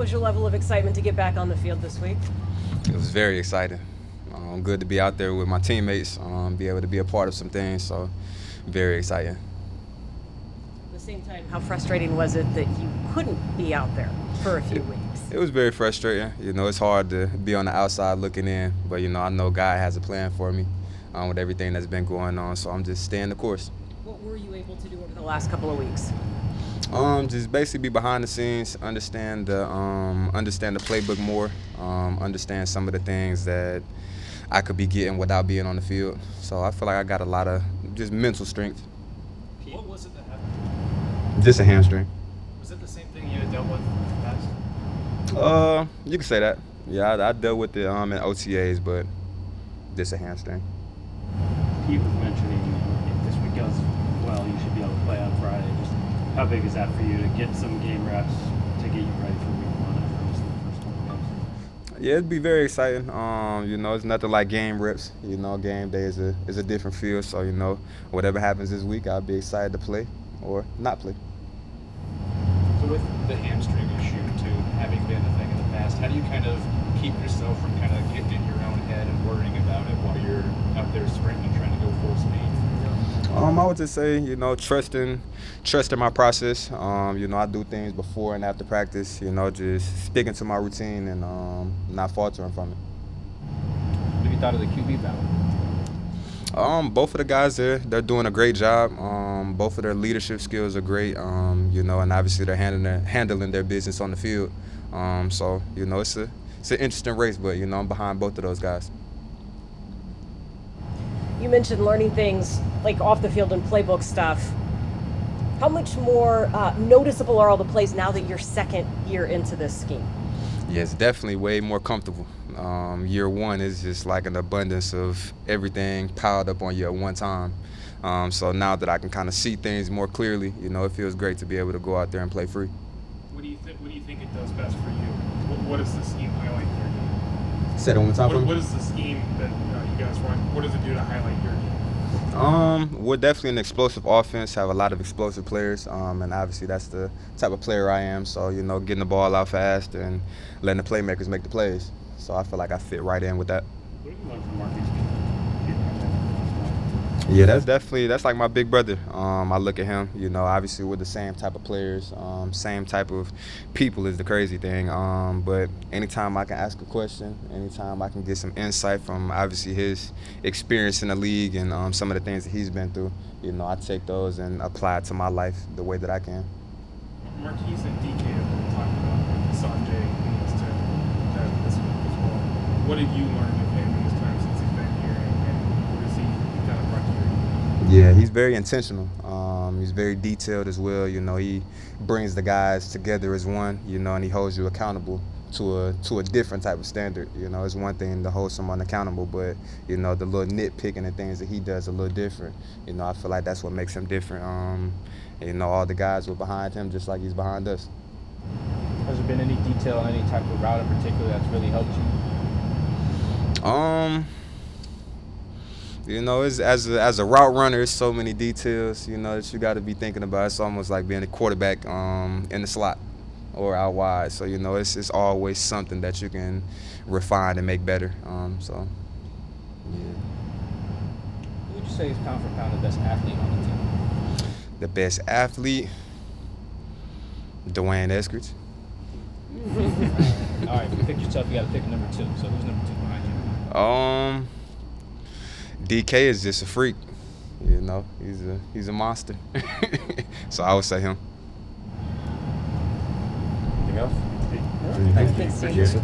was your level of excitement to get back on the field this week? It was very exciting. Good to be out there with my teammates, be able to be a part of some things, so very exciting. At the same time, how frustrating was it that you couldn't be out there for a few weeks? It was very frustrating. It's hard to be on the outside looking in, but, I know God has a plan for me with everything that's been going on, so I'm just staying the course. What were you able to do over the last couple of weeks? Just basically be behind the scenes, understand the playbook more, understand some of the things that I could be getting without being on the field. So I feel like I got a lot of just mental strength. What was it that happened? Just a hamstring. Was it the same thing you had dealt with in the past? You can say that. Yeah, I dealt with it in OTAs, but just a hamstring. Pete was mentioning if this week goes well, you should be able to play on Friday. Just how big is that for you to get some game reps to get you ready for week one after missing the first couple games? Yeah, it'd be very exciting. It's nothing like game reps. Game day is a different feel. So, whatever happens this week, I'll be excited to play or not play. So with the hamstring issue, too, having been a thing in the past, how do you kind of keep yourself from kind of getting in your own head and worrying about it while you're out there sprinting, trying to go full speed? I would just say, trusting my process. I do things before and after practice, just sticking to my routine and not faltering from it. What have you thought of the QB battle? Both of the guys they're doing a great job. Both of their leadership skills are great, and obviously they're handling their business on the field. So, it's an interesting race, but, I'm behind both of those guys. You mentioned learning things like off the field and playbook stuff. How much more noticeable are all the plays now that you're second year into this scheme? Yeah, it's definitely way more comfortable. Year one is just like an abundance of everything piled up on you at one time. So now that I can kind of see things more clearly, it feels great to be able to go out there and play free. What do you think it does best for you? What does the scheme highlight there? Say that one more time for me. What is the scheme that you guys run? What does it do to highlight your game? We're definitely an explosive offense, have a lot of explosive players, and obviously that's the type of player I am. So, getting the ball out fast and letting the playmakers make the plays. So I feel like I fit right in with that. What have you learned from Marcus? Yeah, that's like my big brother. I look at him, obviously we're the same type of players, same type of people is the crazy thing. But anytime I can ask a question, anytime I can get some insight from obviously his experience in the league and some of the things that he's been through, I take those and apply it to my life the way that I can. Marquise and DK have talked about Sanjay in this this week as well. What have you learned of him in this time since he's been here, and what has he kind of brought to you? Yeah, he's very intentional. He's very detailed as well. He brings the guys together as one, and he holds you accountable to a different type of standard. It's one thing to hold someone accountable, but, the little nitpicking and things that he does are a little different. I feel like that's what makes him different. All the guys were behind him just like he's behind us. Has there been any detail on any type of route in particular that's really helped you? It's, as a route runner, there's so many details, that you got to be thinking about. It's almost like being a quarterback in the slot or out wide. So, it's always something that you can refine and make better. So, yeah. Who would you say is pound for pound the best athlete on the team? The best athlete, Dee Eskridge. All right, if you pick yourself, you got to pick number two. So who's number two behind you? DK is just a freak. He's a monster. So I would say him. Anything else? Thanks, Steve. Yes, sir.